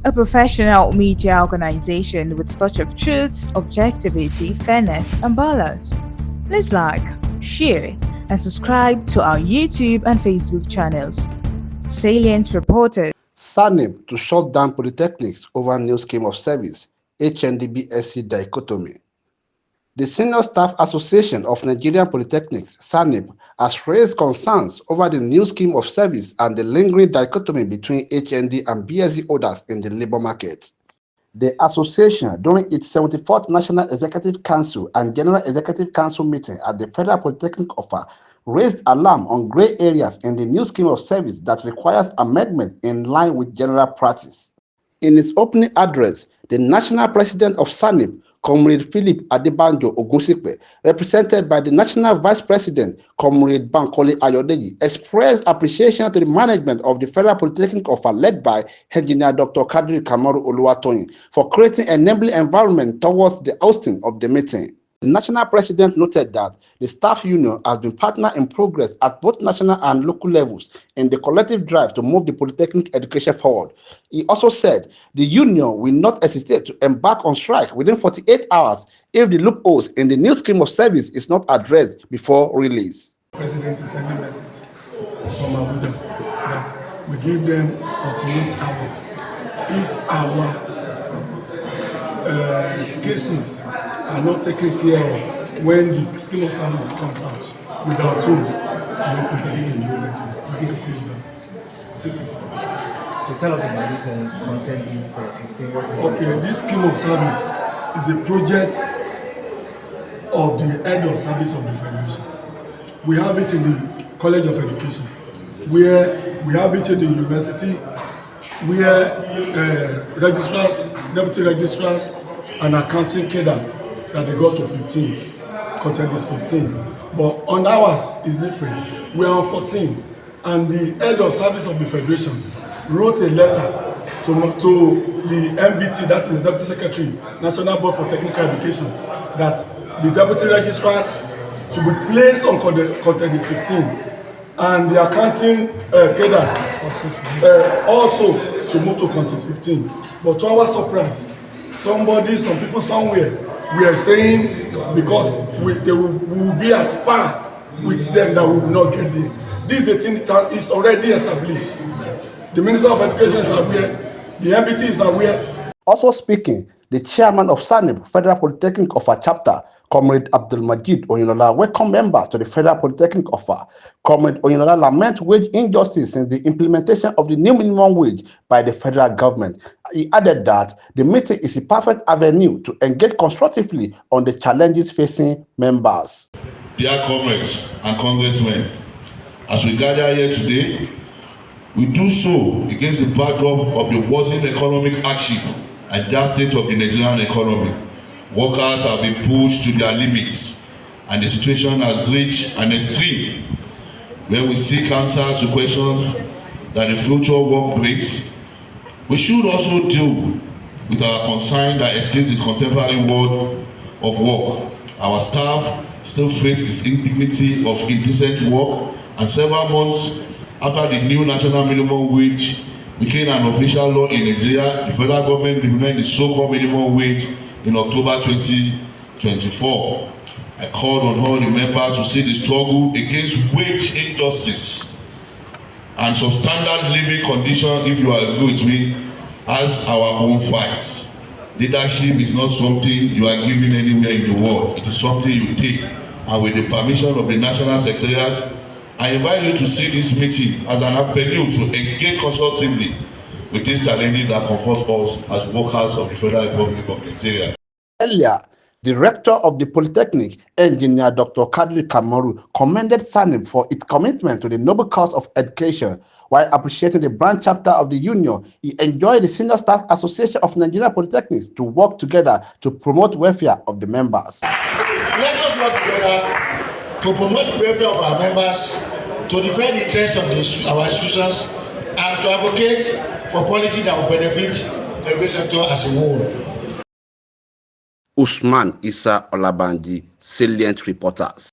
a professional media organization with touch of truth, objectivity, fairness, and balance. Please like, share, and subscribe to our YouTube and Facebook channels. Salient Reporters. SSANIP to shut down Polytechnics over new scheme of service, HND-BSc dichotomy. The Senior Staff Association of Nigerian Polytechnics, SSANIP, has raised concerns over the new scheme of service and the lingering dichotomy between HND and BSc holders in the labor market. The association, during its 74th National Executive Council and General Executive Council meeting at the Federal Polytechnic Offer, raised alarm on grey areas in the new scheme of service that requires amendment in line with general practice. In its opening address, the National President of SSANIP, Comrade Philip Adebanjo Ogunsipe, represented by the National Vice President, Comrade Bankole Ayodeji, expressed appreciation to the management of the Federal Polytechnic Offer led by Engineer Dr. Kadri Kamaru Oluwatoyin for creating an enabling environment towards the hosting of the meeting. The National President noted that the staff union has been partner in progress at both national and local levels in the collective drive to move the polytechnic education forward. He also said the union will not hesitate to embark on strike within 48 hours if the loopholes in the new scheme of service is not addressed before release. The President is sending a message from Abuja that we give them 48 hours. If our cases are not taken care of when the scheme of service comes out with our tools, we will continue in the Nigeria. We need to close them. Simply. So tell us about this content, this 15. What is okay, this scheme of service is a project of the head of service of the Federation. We have it in the College of Education, where we have it in the university, where registrars, deputy registrars, and accounting cadre that they got to 15. Content is 15. But on ours is different. We are on 14. And the head of service of the Federation wrote a letter to the MBT, that is Deputy Secretary, National Board for Technical Education, that the deputy registrars should be placed on content is 15. And the accounting cadres also should move to content 15. But to our surprise, some people somewhere were saying because they will be at par with them that we will not get there. This is a thing that is already established. The Minister of Education is aware, the MBT is aware. Also speaking, the chairman of SSANIP, Federal Polytechnic Offer Chapter, Comrade Abdulmajid Oyinola, welcome members to the Federal Polytechnic Offer. Comrade Oyinola laments wage injustice in the implementation of the new minimum wage by the federal government. He added that the meeting is a perfect avenue to engage constructively on the challenges facing members. Dear comrades and congressmen, as we gather here today, we do so against the backdrop of the worsening economic hardship and that state of the Nigerian economy. Workers have been pushed to their limits, and the situation has reached an extreme where we seek answers to questions that the future work brings. We should also deal with our concern that exceeds the contemporary world of work. Our staff still face the indignity of indecent work, and several months after the new national minimum wage became an official law in Nigeria, the federal government implemented the so-called minimum wage in October 2024. I called on all the members to see the struggle against wage injustice and substandard living conditions, if you agree with me, as our own fight. Leadership is not something you are given anywhere in the world. It is something you take. And with the permission of the National Secretariat, I invite you to see this meeting as an avenue to engage constructively with these challenges that confront us as workers of the Federal Republic of Nigeria. Earlier, the rector of the Polytechnic, Engineer Dr. Kadri Kamaru, commended SSANIP for its commitment to the noble cause of education. While appreciating the branch chapter of the union, he enjoyed the Senior Staff Association of Nigerian Polytechnics to work together to promote welfare of the members. Let us work together to promote the welfare of our members, to defend the interests of our institutions, and to advocate for policy that will benefit the education sector as a whole. Usman Issa Olabanji, Salient Reporters.